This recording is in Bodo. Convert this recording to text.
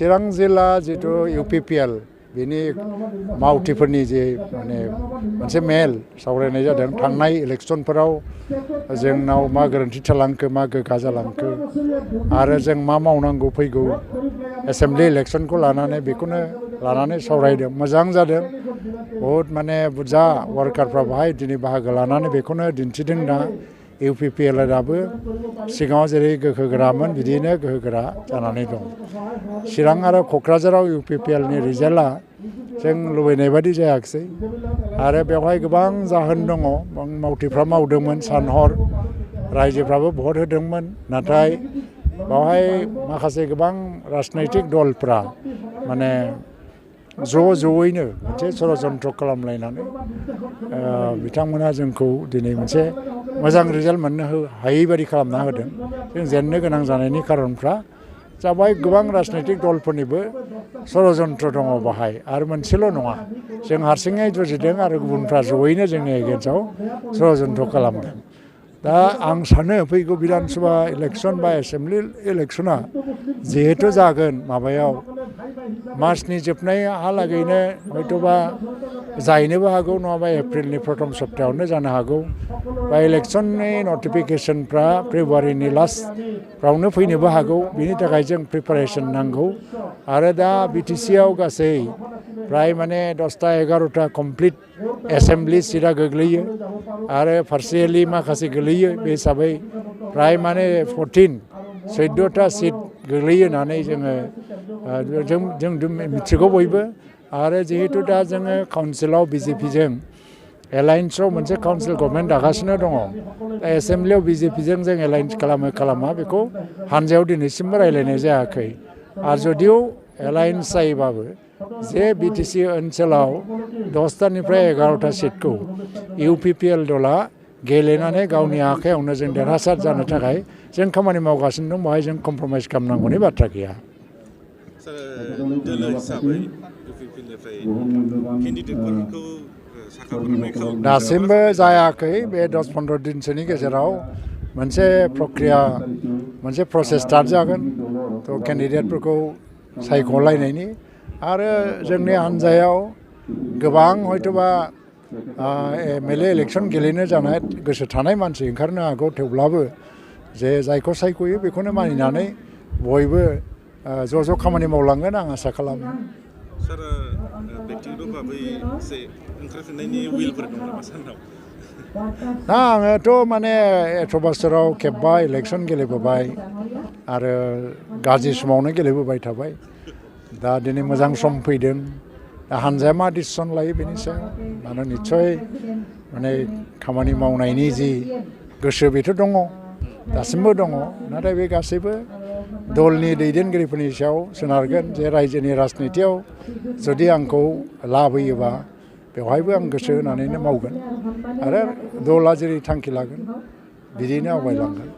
चिरां जिल्ला जितु UPPL बेनि मावथिफोरनि जे माने मोनसे मेल सावरायनाय जादों थांनाय इलेक्सनफोराव जोंनाव मा गोरोन्थि थालांखो मा गोगा जालांखो आरो जों मा मावनांगौ फैगौ एसेम्बलि इलेक्सनखौ लानानै बेखौनो लानानै सावरायदों मोजां जादों बहुत माने बुरजा वार्कारफ्रा बाहाय दिनै बाहागो लानानै बेखौनो दिन्थिदों दा UPPL दाबो सिगाङाव जेरै गोहोगोरामोन बिदिनो गोहोगोरा जानानै दं चिरां आरो क'क्राझाराव UPPL नि रिजाल्टआ जों लुबैनाय बादि जायाखिसै आरो बेवहाय गोबां जाहोन दङ मावथिफ्रा मावदोंमोन सान हर रायजोफ्राबो भट होदोंमोन नाथाय बेवहाय माखासे गोबां राजनैतिक दलफ्रा माने ज'यैनो मोनसे षड़यन्त्र खालामलायनानै बिथांमोना जोंखौ दिनै मोनसे मोजां रिजाल्ट मोननो हायै बादि खालामना होदों जों जेननो गोनां जानायनि खारनफ्रा जाबाय गोबां राजनैतिक दलफोरनिबो षड़यन्त्र दङ बाहाय आरो मोनसेल' नङा जों हारसिङै जुजिदों आरो गुबुनफ्रा ज'यैनो जोंनि एगेन्स्टआव षड़यन्त्र खालामदों दा आं सानो फैगौ बिधान सभा इलेक्सन बा एसेम्बलि इलेक्सना जिहेतु जागोन माबायाव मार्चनि जोबनायहालागैनो हयथ'बा जाहैनोबो हागौ नङाबा एप्रिलनि प्रथम सप्तायावनो जानो हागौ बा इलेक्सननि नटिफिकेसनफ्रा फेब्रुवारिनि लास्टफ्रावनो फैनोबो हागौ बिनि थाखाय जों प्रिपारेसन नांगौ आरो दा BTC आव गासै प्राय माने 10टा 11टा कमप्लिट एसेम्बलि सिटआ गोग्लैयो आरो पार्शियेलि माखासे गोग्लैयो बे हिसाबै प्राय माने 14टा सिट गोग्लैयो होननानै जों मिथिगौ बयबो आरो जिहेतु दा जोङो काउन्सिलाव BJPजों एलायन्सआव मोनसे काउन्सिल गभर्नमेन्ट दागासिनो दङ दा एसेम्बलियाव BJPजों जों एलायन्स खालामा बेखौ हानजायाव दिनैसिमबो रायलायनाय जायाखै आरो जुदिও एलायन्स जायोबाबो जे BTC ओनसोलाव 10टानिफ्राय 11टा सिटखौ UPPL दला गेलेनानै गावनि आखायावनो जों देरहासार जानो थाखाय जों खामानि मावगासिनो दं बेवहाय जों कमप्रमाइज खालामनांगौनि बाथ्रा गैया दासिमबो जायाखै बे 10-15 दिनसोनि गेजेराव मोनसे प्रक्रिया मोनसे प्रसेस स्टार्ट जागोन थ' केन्डिडेटफोरखौ सायख'लायनायनि आरो जोंनि हान्जायाव गोबां हयथ'बा MLA इलेक्सन गेलेनो जानाय गोसो थानाय मानसि ओंखारनो हागौ थेवब्लाबो जे जायखौ सायख'यो बेखौनो मानिनानै बयबो ज' खामानि मावलांगोन आं आसा खालामो सार बेक्तिगत भाबै एसे ओंखारफिननायनि उइलफोर दं नामा सारनाव दा आङोथ' माने 18 बोसोराव खेबबा इलेक्सन गेलेबोबाय आरो गाज्रि समावनो गेलेबोबाय थाबाय दा दिनै मोजां सम फैदों दा हानजाया मा डिसिसन लायो बेनि सायाव मानो निस्सय माने खामानि मावनायनि जि गोसो बेथ' दङ दासिमबो दङ नाथाय बे गासैबो दलनि दैदेनगिरिफोरनि सायाव सोनारगोन जे रायजोनि राजनितियाव जुदि आंखौ लाबोयोबा बेवहायबो आं गोसो होनानैनो मावगोन आरो दला जेरै थांखि लागोन बिदिनो आवगायलांगोन